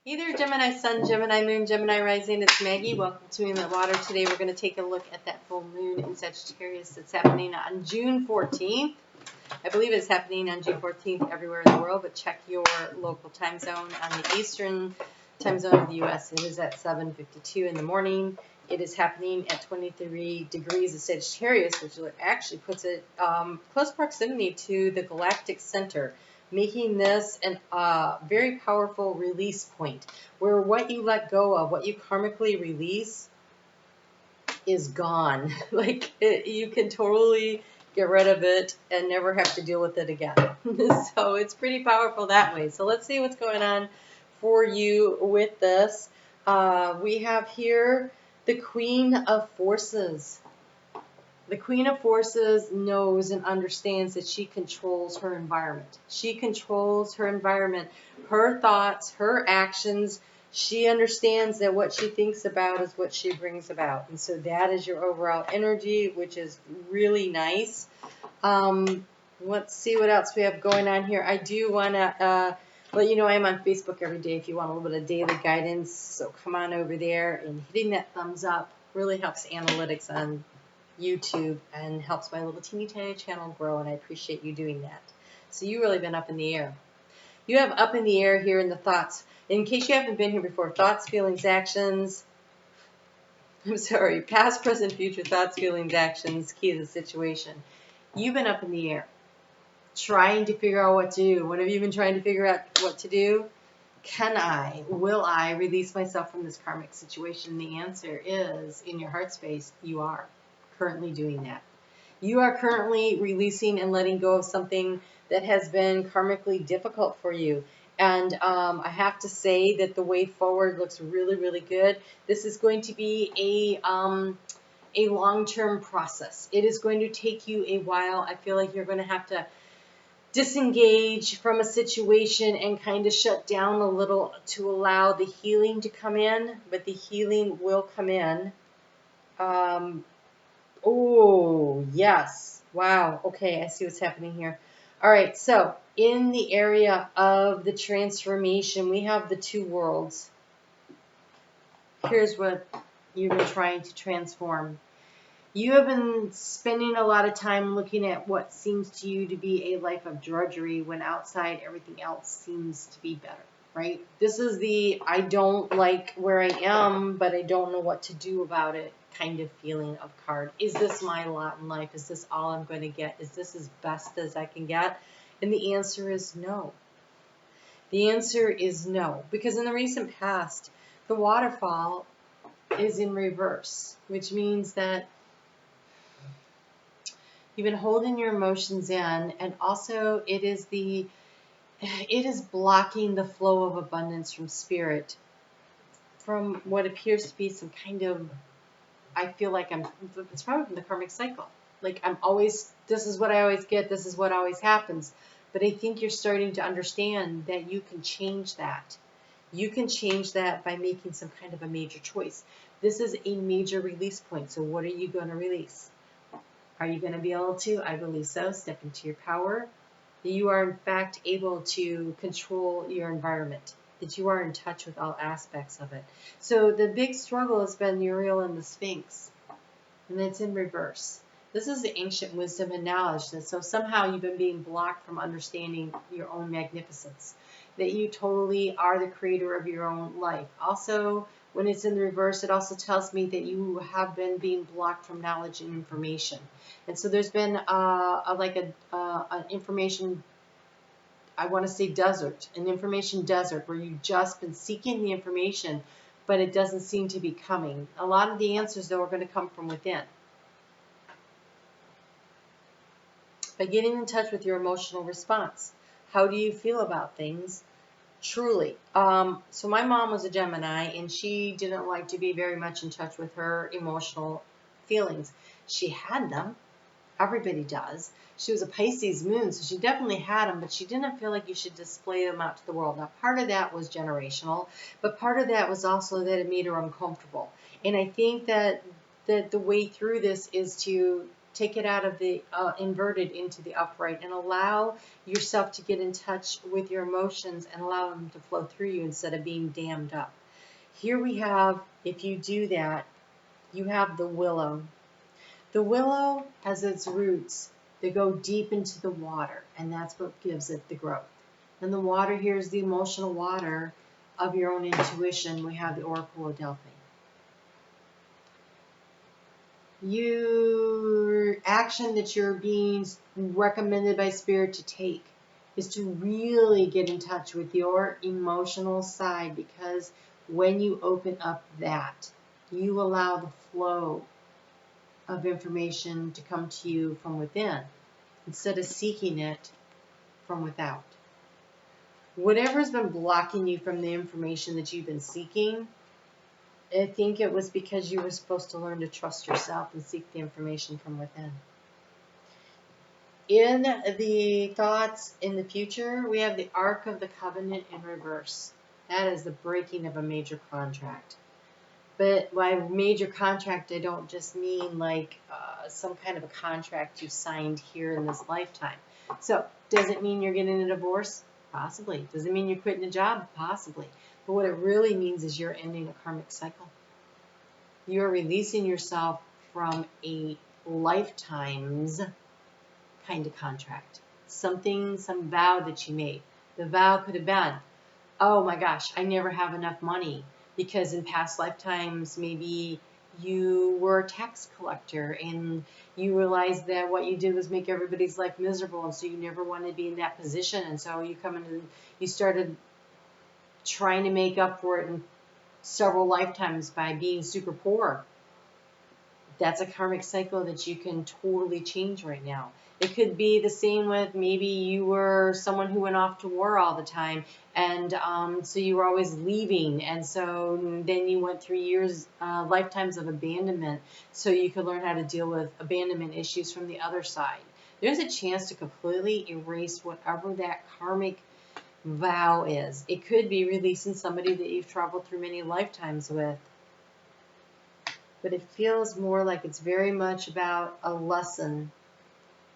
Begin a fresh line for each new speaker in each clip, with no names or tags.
Hey there, Gemini Sun, Gemini Moon, Gemini Rising. It's Maggie. Welcome to Moonlit Waters. Today we're going to take a look at that full moon in Sagittarius that's happening on June 14th. I believe it's happening on June 14th everywhere in the world, but check your local time zone. On the Eastern time zone of the U.S., it is at 7:52 in the morning. It is happening at 23 degrees of Sagittarius, which actually puts it close proximity to the galactic center, making this a very powerful release point where what you let go of, what you karmically release, is gone. You can totally get rid of it and never have to deal with it again. So it's pretty powerful that way. So let's see what's going on for you with this. We have here the Queen of Forces. The Queen of Forces knows and understands that she controls her environment. She controls her environment, her thoughts, her actions. She understands that what she thinks about is what she brings about. And so that is your overall energy, which is really nice. Let's see what else we have going on here. I do want to let you know I'm on Facebook every day if you want a little bit of daily guidance. So come on over there, and hitting that thumbs up really helps analytics on YouTube and helps my little teeny tiny channel grow, and I appreciate you doing that. So you've really been up in the air. You have up in the air here in the thoughts. In case you haven't been here before, thoughts, feelings, actions. Past, present, future, thoughts, feelings, actions, key to the situation. You've been up in the air trying to figure out what to do. What have you been trying to figure out what to do? Will I release myself from this karmic situation? The answer is, in your heart space, you are currently doing that. You are currently releasing and letting go of something that has been karmically difficult for you. And I have to say that the way forward looks really, really good. This is going to be a long-term process. It is going to take you a while. I feel like you're going to have to disengage from a situation and kind of shut down a little to allow the healing to come in, but the healing will come in. Oh, yes. Wow. Okay, I see what's happening here. All right, so in the area of the transformation, we have the two worlds. Here's what you've been trying to transform. You have been spending a lot of time looking at what seems to you to be a life of drudgery when outside everything else seems to be better, right? This is the I don't like where I am, but I don't know what to do about it kind of feeling of card. Is this my lot in life? Is this all I'm going to get? Is this as best as I can get? And the answer is no. The answer is no, because in the recent past, the waterfall is in reverse, which means that you've been holding your emotions in, and also it is blocking the flow of abundance from spirit, from what appears to be some kind of, I feel like it's probably from the karmic cycle. Like this is what I always get, this is what always happens. But I think you're starting to understand that you can change that. You can change that by making some kind of a major choice. This is a major release point. So what are you going to release? Are you going to be able to? I believe so. Step into your power. That you are, in fact, able to control your environment. That you are in touch with all aspects of it. So the big struggle has been Uriel and the Sphinx. And it's in reverse. This is the ancient wisdom and knowledge. And so somehow you've been being blocked from understanding your own magnificence. That you totally are the creator of your own life. Also, when it's in the reverse, it also tells me that you have been being blocked from knowledge and information. And so there's been an information, I want to say desert, an information desert where you've just been seeking the information, but it doesn't seem to be coming. A lot of the answers, though, are going to come from within. By getting in touch with your emotional response. How do you feel about things? Truly. So my mom was a Gemini, and she didn't like to be very much in touch with her emotional feelings. She had them. Everybody does. She was a Pisces moon, so she definitely had them, but she didn't feel like you should display them out to the world. Now, part of that was generational, but part of that was also that it made her uncomfortable. And I think that the way through this is to Take it out of the inverted into the upright and allow yourself to get in touch with your emotions and allow them to flow through you instead of being dammed up. Here we have, if you do that, you have the willow. The willow has its roots that go deep into the water, and that's what gives it the growth. And the water here is the emotional water of your own intuition. We have the Oracle of Delphi. Your action that you're being recommended by Spirit to take is to really get in touch with your emotional side, because when you open up that, you allow the flow of information to come to you from within instead of seeking it from without. Whatever's been blocking you from the information that you've been seeking, I think it was because you were supposed to learn to trust yourself and seek the information from within. In the thoughts in the future, we have the Ark of the Covenant in reverse. That is the breaking of a major contract. But by major contract, I don't just mean like some kind of a contract you signed here in this lifetime. So, does it mean you're getting a divorce? Possibly. Does it mean you're quitting a job? Possibly. But what it really means is you're ending a karmic cycle. You're releasing yourself from a lifetime's kind of contract. Some vow that you made. The vow could have been, oh my gosh, I never have enough money, because in past lifetimes maybe you were a tax collector and you realized that what you did was make everybody's life miserable, and so you never wanted to be in that position, and so you come in and you started trying to make up for it in several lifetimes by being super poor. That's a karmic cycle that you can totally change right now. It could be the same with maybe you were someone who went off to war all the time, and so you were always leaving, and so then you went through years, lifetimes of abandonment, so you could learn how to deal with abandonment issues from the other side. There's a chance to completely erase whatever that karmic vow is. It could be releasing somebody that you've traveled through many lifetimes with. But it feels more like it's very much about a lesson,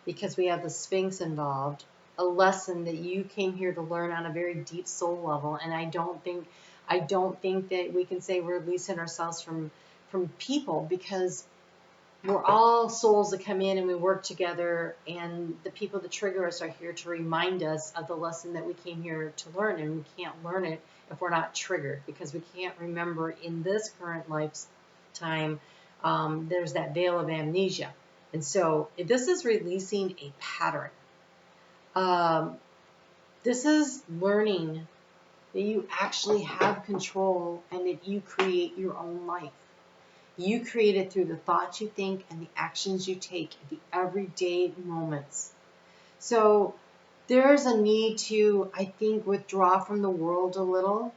because we have the Sphinx involved, a lesson that you came here to learn on a very deep soul level. And I don't think that we can say we're releasing ourselves from people, because we're all souls that come in and we work together, and the people that trigger us are here to remind us of the lesson that we came here to learn, and we can't learn it if we're not triggered, because we can't remember in this current lifetime. There's that veil of amnesia. And so this is releasing a pattern. This is learning that you actually have control and that you create your own life. You create it through the thoughts you think and the actions you take at the everyday moments. So there's a need to, I think, withdraw from the world a little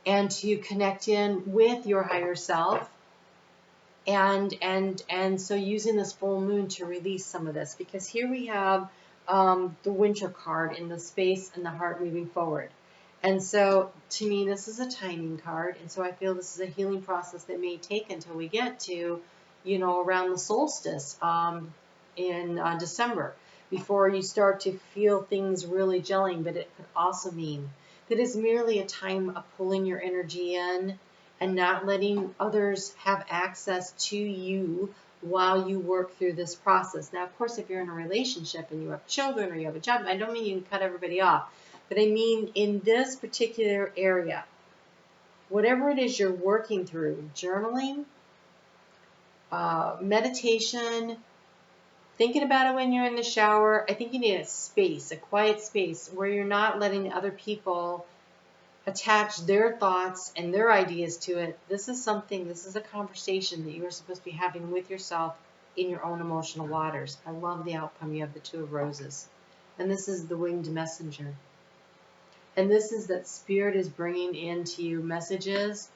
and to connect in with your higher self. And so using this full moon to release some of this, because here we have the Winter card in the space and the heart moving forward. And so to me, this is a timing card, and so I feel this is a healing process that may take until we get to, around the solstice in December, before you start to feel things really gelling. But it could also mean that it's merely a time of pulling your energy in and not letting others have access to you while you work through this process. Now, of course, if you're in a relationship and you have children or you have a job, I don't mean you can cut everybody off, but I mean in this particular area, whatever it is you're working through, journaling, meditation, thinking about it when you're in the shower, I think you need a space, a quiet space, where you're not letting other people attach their thoughts and their ideas to it. This is a conversation that you are supposed to be having with yourself in your own emotional waters. I love the outcome. You have the Two of Roses. And this is the Winged Messenger. And this is that Spirit is bringing into you messages.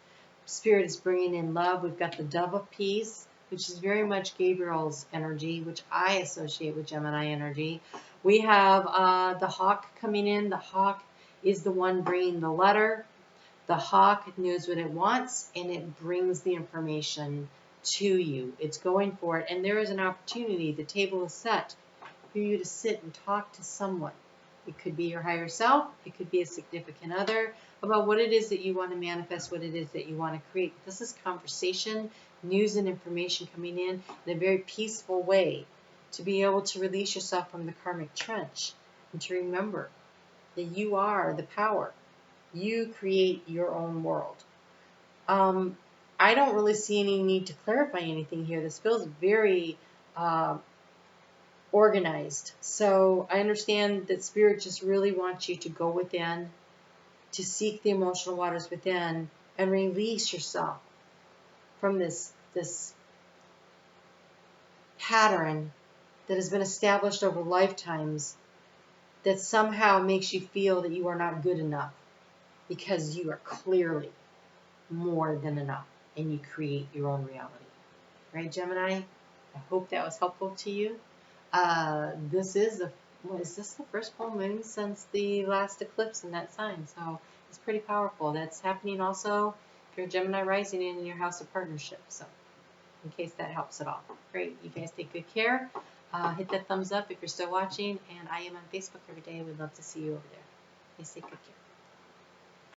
Spirit is bringing in love. We've got the Dove of Peace, which is very much Gabriel's energy, which I associate with Gemini energy. We have the Hawk coming in. The Hawk is the one bringing the letter. The hawk knows what it wants, and it brings the information to you. It's going for it. And there is an opportunity. The table is set for you to sit and talk to someone. It could be your higher self. It could be a significant other about what it is that you want to manifest, what it is that you want to create. This is conversation, news and information coming in a very peaceful way to be able to release yourself from the karmic trench and to remember that you are the power. You create your own world. I don't really see any need to clarify anything here. This feels very organized. So I understand that Spirit just really wants you to go within, to seek the emotional waters within, and release yourself from this pattern that has been established over lifetimes that somehow makes you feel that you are not good enough, because you are clearly more than enough and you create your own reality. Right, Gemini? I hope that was helpful to you. This is the first full moon since the last eclipse in that sign, so it's pretty powerful. That's happening also if you're Gemini rising in your house of partnership, so in case that helps at all. Great. You guys take good care. Hit that thumbs up if you're still watching, and I am on Facebook every day. We'd love to see you over there. Please take good care.